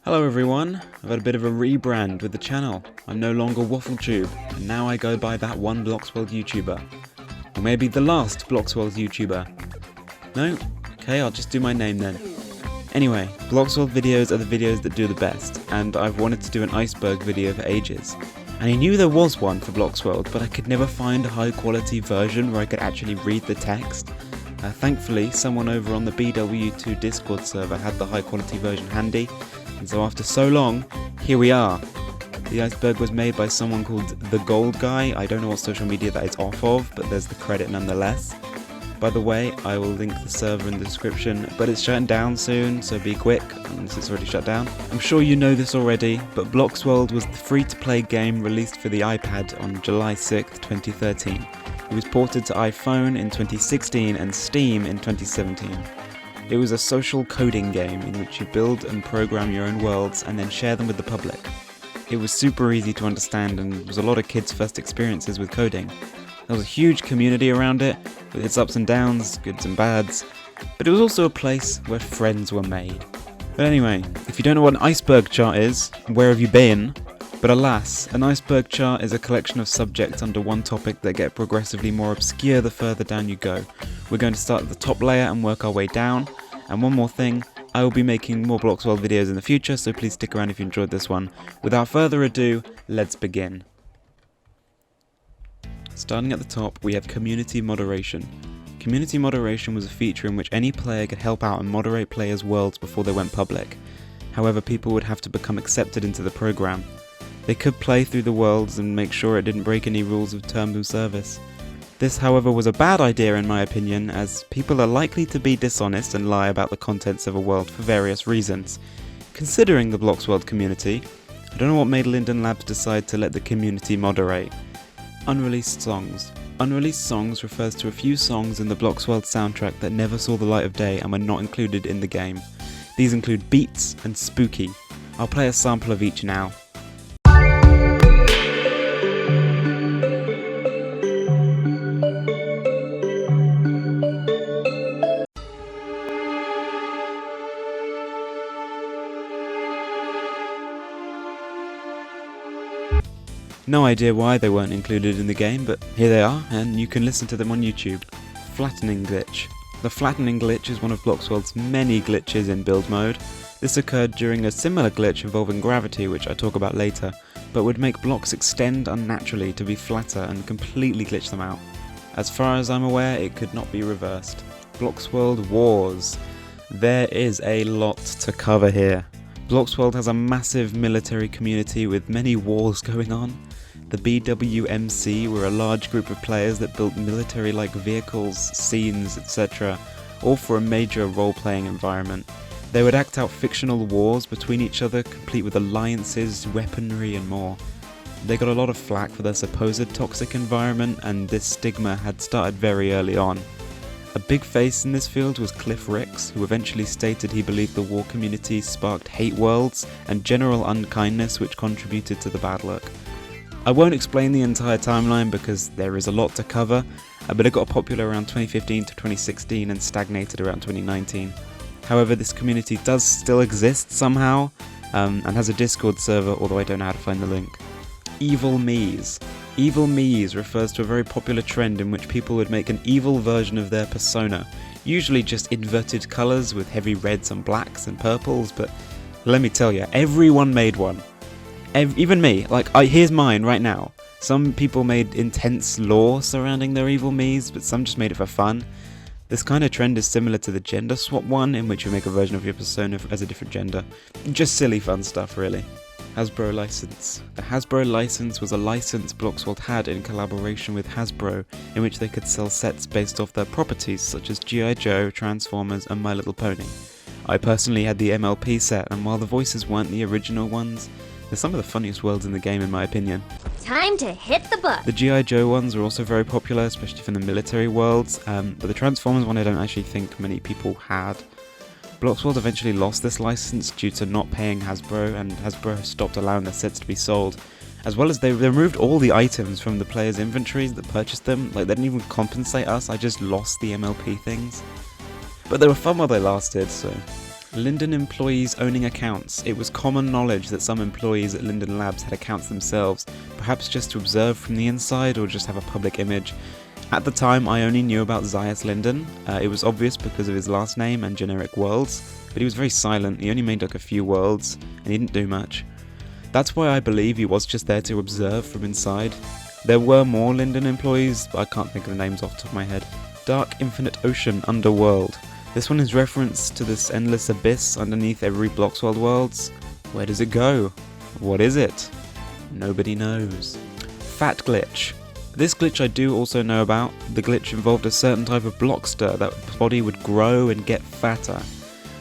Hello everyone, I've had a bit of a rebrand with the channel. I'm no longer WaffleTube, and now I go by that one Blocksworld YouTuber. Or maybe the last Blocksworld YouTuber. No? Okay, I'll just do my name then. Anyway, Blocksworld videos are the videos that do the best, and I've wanted to do an iceberg video for ages. And I knew there was one for Blocksworld, but I could never find a high quality version where I could actually read the text. Thankfully, someone over on the BW2 Discord server had the high quality version handy, and so after so long, here we are. The iceberg was made by someone called The Gold Guy. I don't know what social media that is off of, but there's the credit nonetheless. By the way, I will link the server in the description, but it's shutting down soon, so be quick, unless it's already shut down. I'm sure you know this already, but Bloxworld was the free-to-play game released for the iPad on July 6th, 2013. It was ported to iPhone in 2016 and Steam in 2017. It was a social coding game in which you build and program your own worlds and then share them with the public. It was super easy to understand and was a lot of kids' first experiences with coding. There was a huge community around it, with its ups and downs, goods and bads, but it was also a place where friends were made. But anyway, if you don't know what an iceberg chart is, where have you been? But alas, an iceberg chart is a collection of subjects under one topic that get progressively more obscure the further down you go. We're going to start at the top layer and work our way down. And one more thing, I will be making more Bloxworld videos in the future, so please stick around if you enjoyed this one. Without further ado, let's begin. Starting at the top, we have community moderation. Community moderation was a feature in which any player could help out and moderate players' worlds before they went public. However, people would have to become accepted into the program. They could play through the worlds and make sure it didn't break any rules of terms of service. This, however, was a bad idea in my opinion, as people are likely to be dishonest and lie about the contents of a world for various reasons. Considering the Bloxworld community, I don't know what made Linden Labs decide to let the community moderate. Unreleased songs. Unreleased songs refers to a few songs in the Bloxworld soundtrack that never saw the light of day and were not included in the game. These include Beats and Spooky. I'll play a sample of each now. No idea why they weren't included in the game, but here they are, and you can listen to them on YouTube. Flattening glitch. The flattening glitch is one of Bloxworld's many glitches in build mode. This occurred during a similar glitch involving gravity, which I talk about later, but would make blocks extend unnaturally to be flatter and completely glitch them out. As far as I'm aware, it could not be reversed. Bloxworld Wars. There is a lot to cover here. Bloxworld has a massive military community with many wars going on. The BWMC were a large group of players that built military-like vehicles, scenes, etc., all for a major role-playing environment. They would act out fictional wars between each other, complete with alliances, weaponry and more. They got a lot of flack for their supposed toxic environment, and this stigma had started very early on. A big face in this field was Cliff Ricks, who eventually stated he believed the war community sparked hate worlds and general unkindness which contributed to the bad luck. I won't explain the entire timeline because there is a lot to cover, but it got popular around 2015 to 2016 and stagnated around 2019. However, this community does still exist somehow, and has a Discord server, although I don't know how to find the link. Evil Me's. Evil Me's refers to a very popular trend in which people would make an evil version of their persona, usually just inverted colours with heavy reds and blacks and purples, but let me tell you, everyone made one. Even me, here's mine right now. Some people made intense lore surrounding their evil me's, but some just made it for fun. This kind of trend is similar to the gender swap one, in which you make a version of your persona as a different gender. Just silly fun stuff, really. Hasbro license. The Hasbro license was a license Bloxworld had in collaboration with Hasbro, in which they could sell sets based off their properties such as G.I. Joe, Transformers and My Little Pony. I personally had the MLP set, and while the voices weren't the original ones, they're some of the funniest worlds in the game in my opinion. Time to hit the book! The G.I. Joe ones are also very popular, especially from the military worlds, but the Transformers one I don't actually think many people had. Bloxworld eventually lost this license due to not paying Hasbro, and Hasbro stopped allowing their sets to be sold. As well as they removed all the items from the players' inventories that purchased them, they didn't even compensate us, I just lost the MLP things. But they were fun while they lasted, so Linden employees owning accounts. It was common knowledge that some employees at Linden Labs had accounts themselves, perhaps just to observe from the inside or just have a public image. At the time, I only knew about Zayas Linden. It was obvious because of his last name and generic worlds, but he was very silent. He only made like a few worlds, and he didn't do much. That's why I believe he was just there to observe from inside. There were more Linden employees, but I can't think of the names off the top of my head. Dark Infinite Ocean Underworld. This one is reference to this endless abyss underneath every Bloxworld worlds. Where does it go? What is it? Nobody knows. Fat glitch. This glitch I do also know about. The glitch involved a certain type of Blockster that body would grow and get fatter.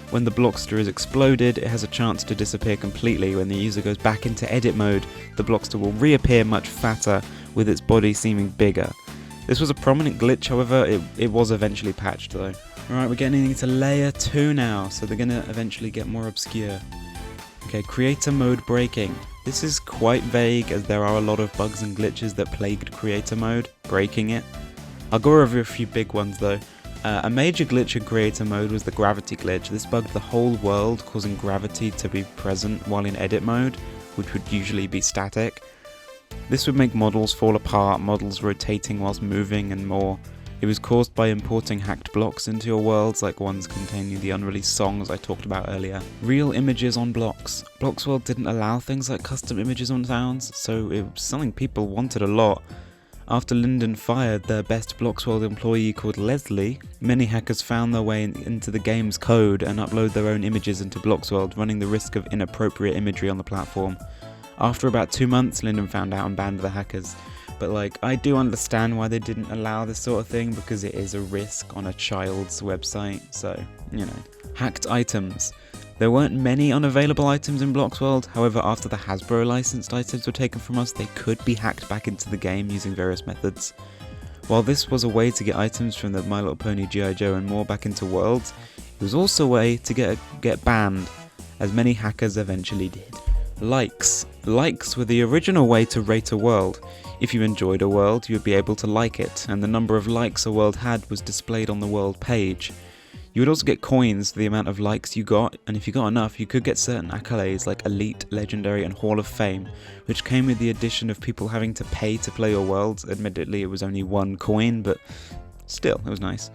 When the Blockster is exploded, it has a chance to disappear completely. When the user goes back into edit mode, the Blockster will reappear much fatter, with its body seeming bigger. This was a prominent glitch, however, it was eventually patched though. Alright, we're getting into layer 2 now, so they're gonna eventually get more obscure. Okay, creator mode breaking. This is quite vague as there are a lot of bugs and glitches that plagued creator mode, breaking it. I'll go over a few big ones though. A major glitch in creator mode was the gravity glitch. This bugged the whole world, causing gravity to be present while in edit mode, which would usually be static. This would make models fall apart, models rotating whilst moving and more. It was caused by importing hacked blocks into your worlds, like ones containing the unreleased songs I talked about earlier. Real images on blocks. Bloxworld didn't allow things like custom images on sounds, so it was something people wanted a lot. After Linden fired their best Bloxworld employee called Leslie, many hackers found their way into the game's code and upload their own images into Bloxworld, running the risk of inappropriate imagery on the platform. After about 2 months, Linden found out and banned the hackers. But I do understand why they didn't allow this sort of thing, because it is a risk on a child's website, so, you know. Hacked items. There weren't many unavailable items in Bloxworld, however after the Hasbro licensed items were taken from us, they could be hacked back into the game using various methods. While this was a way to get items from the My Little Pony, G.I. Joe and more back into worlds, it was also a way to get banned, as many hackers eventually did. Likes. Likes were the original way to rate a world. If you enjoyed a world, you would be able to like it, and the number of likes a world had was displayed on the world page. You would also get coins for the amount of likes you got, and if you got enough, you could get certain accolades like Elite, Legendary and Hall of Fame, which came with the addition of people having to pay to play your worlds. Admittedly, it was only 1 coin, but still, it was nice.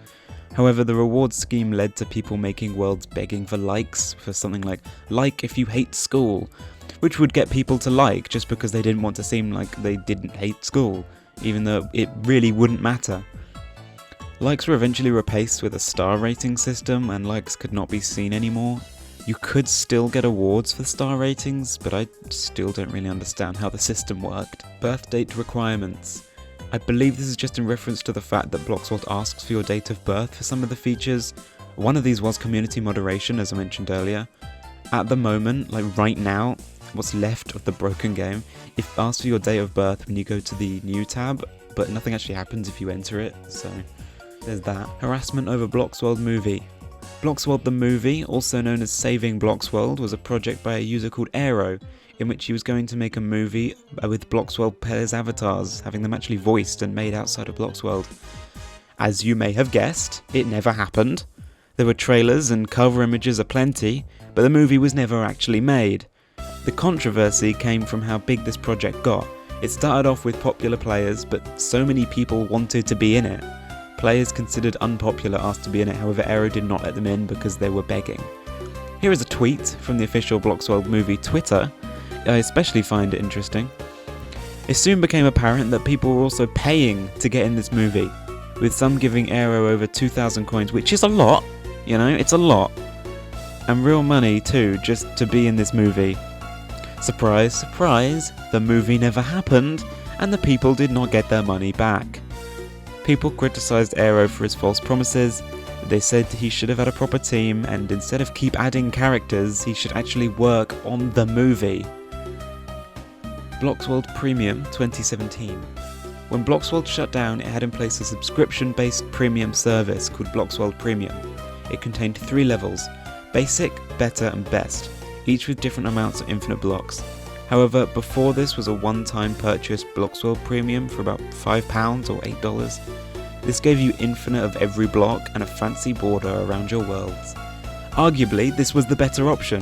However, the reward scheme led to people making worlds begging for likes, for something like if you hate school, which would get people to like just because they didn't want to seem like they didn't hate school, even though it really wouldn't matter. Likes were eventually replaced with a star rating system, and likes could not be seen anymore. You could still get awards for star ratings, but I still don't really understand how the system worked. Birth date requirements. I believe this is just in reference to the fact that Bloxworld asks for your date of birth for some of the features. One of these was community moderation, as I mentioned earlier. At the moment, right now, what's left of the broken game, it asks for your date of birth when you go to the new tab, but nothing actually happens if you enter it, so there's that. Harassment over Bloxworld movie. Bloxworld the movie, also known as Saving Bloxworld, was a project by a user called Aero, in which he was going to make a movie with Bloxworld players' avatars, having them actually voiced and made outside of Bloxworld. As you may have guessed, it never happened. There were trailers and cover images aplenty, but the movie was never actually made. The controversy came from how big this project got. It started off with popular players, but so many people wanted to be in it. Players considered unpopular asked to be in it, however Aero did not let them in because they were begging. Here is a tweet from the official Bloxworld movie Twitter. I especially find it interesting. It soon became apparent that people were also paying to get in this movie, with some giving Aero over 2,000 coins, which is a lot, you know, it's a lot. And real money too, just to be in this movie. Surprise, surprise, the movie never happened, and the people did not get their money back. People criticised Aero for his false promises. They said he should have had a proper team, and instead of keep adding characters, he should actually work on the movie. Bloxworld Premium 2017. When Bloxworld shut down, it had in place a subscription-based premium service called Bloxworld Premium. It contained 3 levels: Basic, Better and Best, each with different amounts of infinite blocks. However, before this was a one-time purchase Bloxworld Premium for about £5 or $8. This gave you infinite of every block and a fancy border around your worlds. Arguably, this was the better option.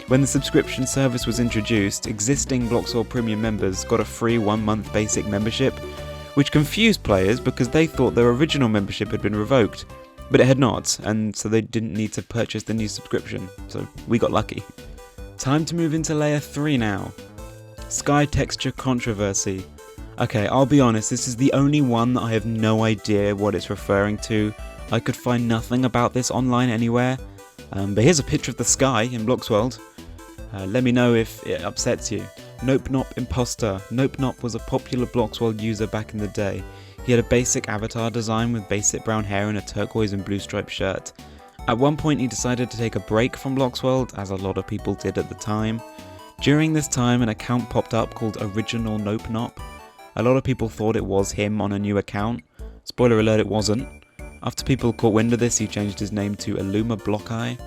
When the subscription service was introduced, existing Bloxworld Premium members got a free 1-month basic membership, which confused players because they thought their original membership had been revoked, but it had not, and so they didn't need to purchase the new subscription, so we got lucky. Time to move into Layer 3 now. Sky Texture Controversy. Okay, I'll be honest, this is the only one that I have no idea what it's referring to. I could find nothing about this online anywhere, but here's a picture of the sky in Bloxworld. Let me know if it upsets you. Nope Nop Imposter. Nope Nop was a popular Bloxworld user back in the day. He had a basic avatar design with basic brown hair and a turquoise and blue striped shirt. At one point he decided to take a break from Bloxworld, as a lot of people did at the time. During this time an account popped up called Original Nope Nop. A lot of people thought it was him on a new account. Spoiler alert, it wasn't. After people caught wind of this, he changed his name to Illuma Blockeye,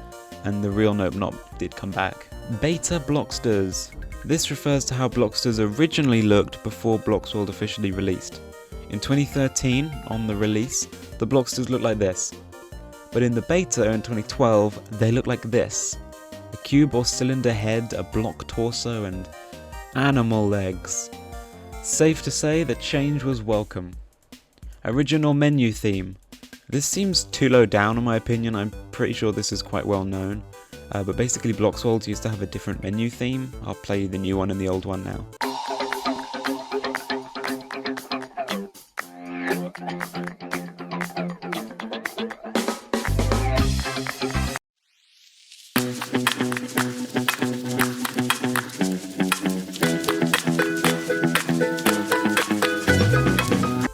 and the real Nope Nop did come back. Beta Blocksters. This refers to how Blocksters originally looked before Bloxworld officially released. In 2013, on the release, the Blocksters looked like this. But in the beta in 2012, they look like this. A cube or cylinder head, a block torso, and animal legs. Safe to say that change was welcome. Original menu theme. This seems too low down in my opinion. I'm pretty sure this is quite well known. But basically Bloxworld used to have a different menu theme. I'll play you the new one and the old one now.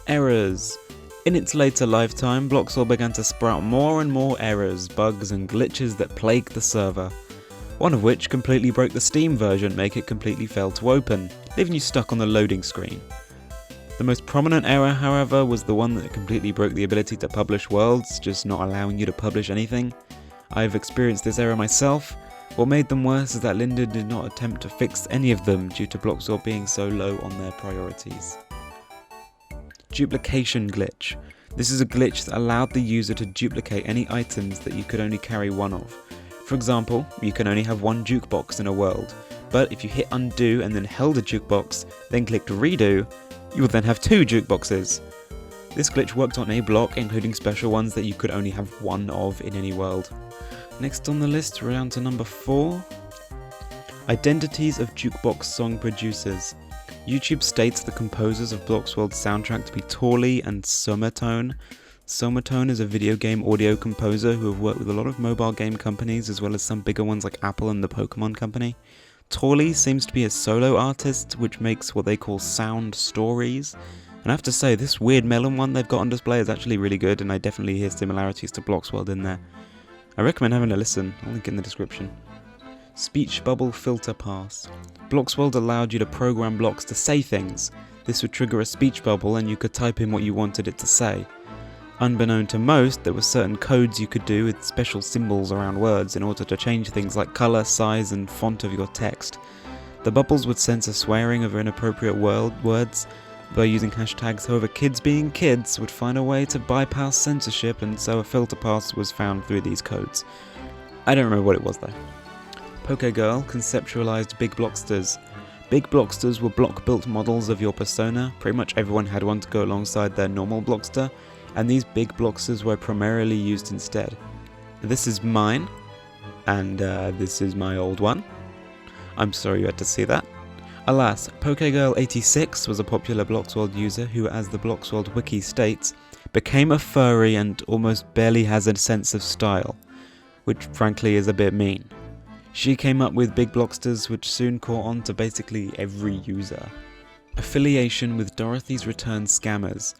Errors. In its later lifetime, Bloxworld began to sprout more and more errors, bugs and glitches that plagued the server, one of which completely broke the Steam version, making it completely fail to open, leaving you stuck on the loading screen. The most prominent error, however, was the one that completely broke the ability to publish worlds, just not allowing you to publish anything. I've experienced this error myself. What made them worse is that Linda did not attempt to fix any of them due to Bloxworld being so low on their priorities. Duplication glitch. This is a glitch that allowed the user to duplicate any items that you could only carry one of. For example, you can only have one jukebox in a world, but if you hit undo and then held a jukebox, then clicked redo, you would then have 2 jukeboxes. This glitch worked on a block, including special ones that you could only have one of in any world. Next on the list, we're down to number 4. Identities of jukebox song producers. YouTube states the composers of Bloxworld's soundtrack to be Torley and Somatone. Somatone is a video game audio composer who have worked with a lot of mobile game companies as well as some bigger ones like Apple and the Pokemon Company. Torley seems to be a solo artist which makes what they call sound stories. And I have to say, this weird melon one they've got on display is actually really good, and I definitely hear similarities to Bloxworld in there. I recommend having a listen, I'll link in the description. Speech Bubble Filter Pass. Bloxworld allowed you to program blocks to say things. This would trigger a speech bubble and you could type in what you wanted it to say. Unbeknown to most, there were certain codes you could do with special symbols around words in order to change things like colour, size and font of your text. The bubbles would censor swearing of inappropriate words by using hashtags, however kids being kids would find a way to bypass censorship, and so a filter pass was found through these codes. I don't remember what it was though. Pokegirl conceptualized Big Blocksters. Big Blocksters were block-built models of your persona. Pretty much everyone had one to go alongside their normal Blockster, and these Big Blocksters were primarily used instead. This is mine, and this is my old one. I'm sorry you had to see that. Alas, Pokegirl86 was a popular Bloxworld user who, as the Bloxworld wiki states, became a furry and almost barely has a sense of style, which frankly is a bit mean. She came up with Big Blocksters which soon caught on to basically every user. Affiliation with Dorothy's Return scammers.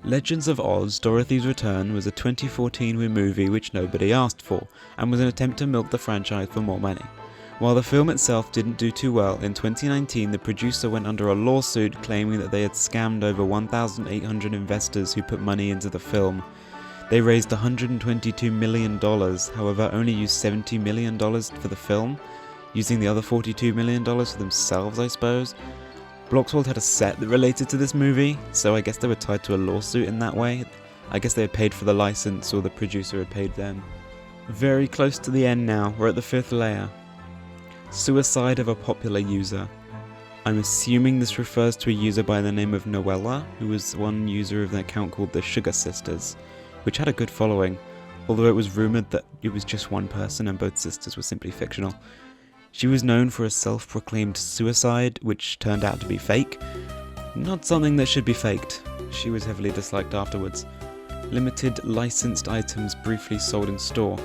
Legends of Oz Dorothy's Return was a 2014 movie which nobody asked for, and was an attempt to milk the franchise for more money. While the film itself didn't do too well, in 2019 the producer went under a lawsuit claiming that they had scammed over 1,800 investors who put money into the film. They raised $122 million, however only used $70 million for the film, using the other $42 million for themselves I suppose. Bloxworld had a set that related to this movie, so I guess they were tied to a lawsuit in that way. I guess they had paid for the license or the producer had paid them. Very close to the end now, we're at the 5th layer. Suicide of a popular user. I'm assuming this refers to a user by the name of Noella, who was one user of an account called the Sugar Sisters, which had a good following, although it was rumoured that it was just one person and both sisters were simply fictional. She was known for a self-proclaimed suicide, which turned out to be fake. Not something that should be faked. She was heavily disliked afterwards. Limited licensed items briefly sold in store.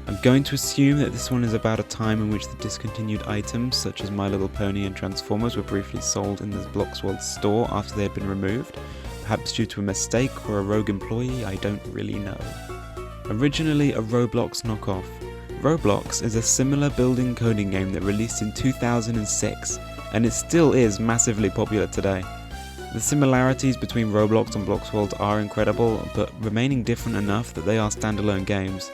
I'm going to assume that this one is about a time in which the discontinued items, such as My Little Pony and Transformers, were briefly sold in the Blocksworld store after they had been removed, perhaps due to a mistake or a rogue employee, I don't really know. Originally a Roblox knockoff, Roblox is a similar building coding game that released in 2006, and it still is massively popular today. The similarities between Roblox and Bloxworld are incredible, but remaining different enough that they are standalone games.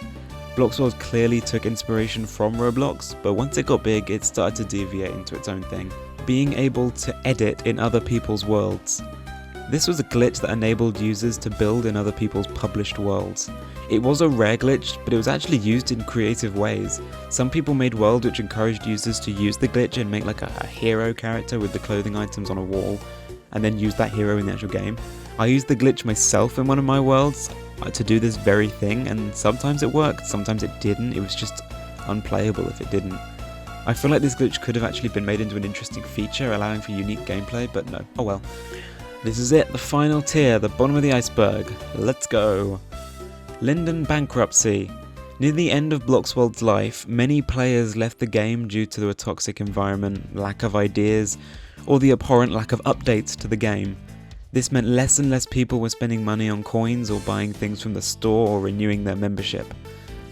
Bloxworld clearly took inspiration from Roblox, but once it got big, it started to deviate into its own thing. Being able to edit in other people's worlds. This was a glitch that enabled users to build in other people's published worlds. It was a rare glitch, but it was actually used in creative ways. Some people made worlds which encouraged users to use the glitch and make like a hero character with the clothing items on a wall, and then use that hero in the actual game. I used the glitch myself in one of my worlds to do this very thing, and sometimes it worked, sometimes it didn't. It was just unplayable if it didn't. I feel like this glitch could have actually been made into an interesting feature, allowing for unique gameplay, but no. Oh well. This is it, the final tier, the bottom of the iceberg. Let's go. Linden bankruptcy. Near the end of Bloxworld's life, many players left the game due to a toxic environment, lack of ideas, or the abhorrent lack of updates to the game. This meant less and less people were spending money on coins or buying things from the store or renewing their membership.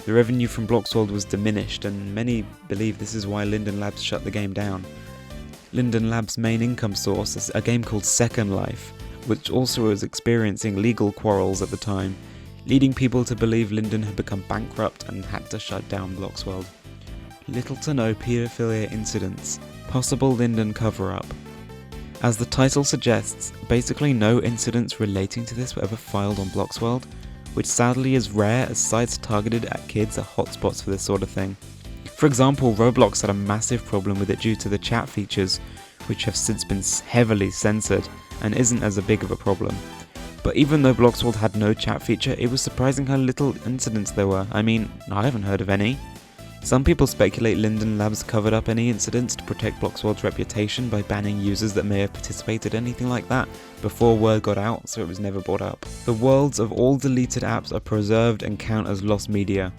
The revenue from Bloxworld was diminished, and many believe this is why Linden Labs shut the game down. Linden Labs' main income source is a game called Second Life, which also was experiencing legal quarrels at the time, leading people to believe Linden had become bankrupt and had to shut down Bloxworld. Little to no paedophilia incidents. Possible Linden cover-up. As the title suggests, basically no incidents relating to this were ever filed on Bloxworld, which sadly is rare as sites targeted at kids are hotspots for this sort of thing. For example, Roblox had a massive problem with it due to the chat features, which have since been heavily censored and isn't as big of a problem. But even though Bloxworld had no chat feature, it was surprising how little incidents there were. I mean, I haven't heard of any. Some people speculate Linden Labs covered up any incidents to protect Bloxworld's reputation by banning users that may have participated in anything like that before word got out, so it was never brought up. The worlds of all deleted apps are preserved and count as lost media.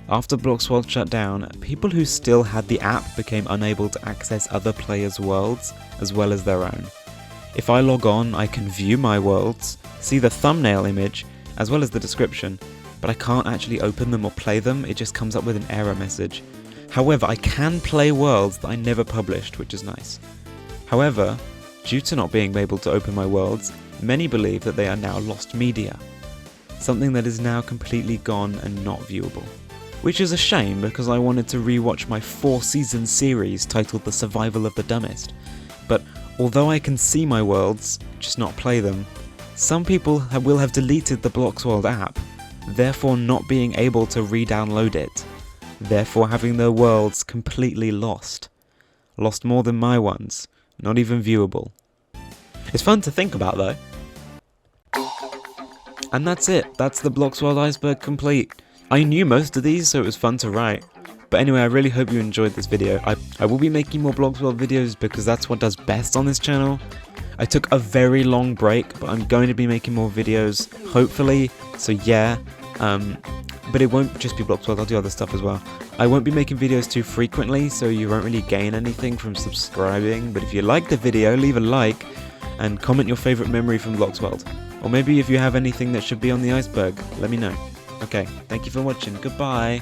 After Bloxworld shut down, people who still had the app became unable to access other players' worlds as well as their own. If I log on, I can view my worlds, see the thumbnail image, as well as the description, but I can't actually open them or play them, it just comes up with an error message. However, I can play worlds that I never published, which is nice. However, due to not being able to open my worlds, many believe that they are now lost media. Something that is now completely gone and not viewable. Which is a shame because I wanted to rewatch my 4-season series titled The Survival of the Dumbest. But although I can see my worlds, just not play them, some people will have deleted the Bloxworld app, therefore not being able to re-download it, therefore having their worlds completely lost. Lost more than my ones, not even viewable. It's fun to think about though. And that's it, that's the Bloxworld Iceberg complete. I knew most of these, so it was fun to write. But anyway, I really hope you enjoyed this video. I will be making more Bloxworld videos because that's what does best on this channel. I took a very long break, but I'm going to be making more videos, hopefully, so yeah. But it won't just be Bloxworld, I'll do other stuff as well. I won't be making videos too frequently, so you won't really gain anything from subscribing, but if you like the video, leave a like, and comment your favourite memory from Bloxworld. Or maybe if you have anything that should be on the iceberg, let me know. Okay, thank you for watching, goodbye!